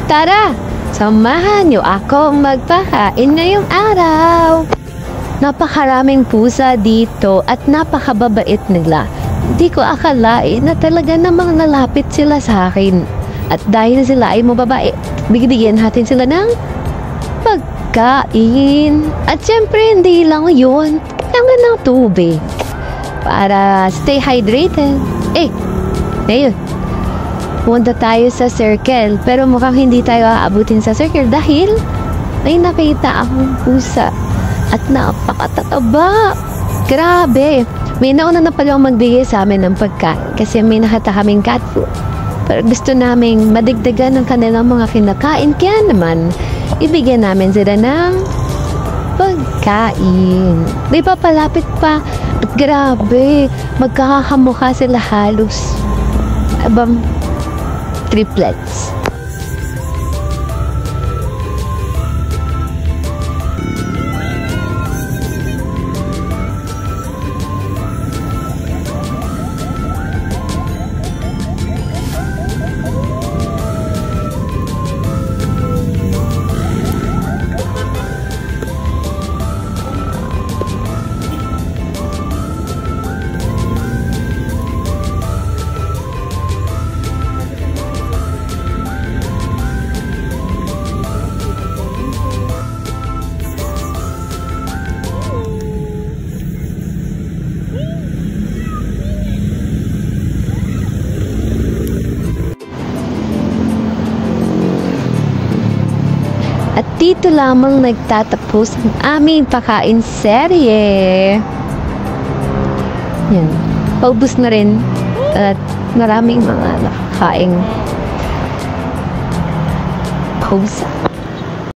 Tara, samahan niyo akong magpakain ngayong araw. Napakaraming pusa dito at napakababait nila. Hindi ko akalain na talaga namang nalapit sila sa akin. At dahil sila ay mababae, bigyan natin sila ng pagkain. At syempre, hindi lang yun. Kailangan ng tubig para stay hydrated. Ngayon, punta tayo sa circle. Pero mukhang hindi tayo aabutin sa circle dahil may nakita akong pusa at napakatataba. Grabe. May nauna na pala magbigay sa amin ng pagkain kasi may nakita kaming cat food. Pero gusto naming madigdagan ng kanilang mga kinakain. Kaya naman, ibigyan namin sila ng pagkain. May papalapit pa. At grabe, magkakakamukha sila halos. Abang triplets. At dito lamang nagtatapos ang aming pakain serye. Yan. Paubos na rin. At maraming mga nakakaing pusa.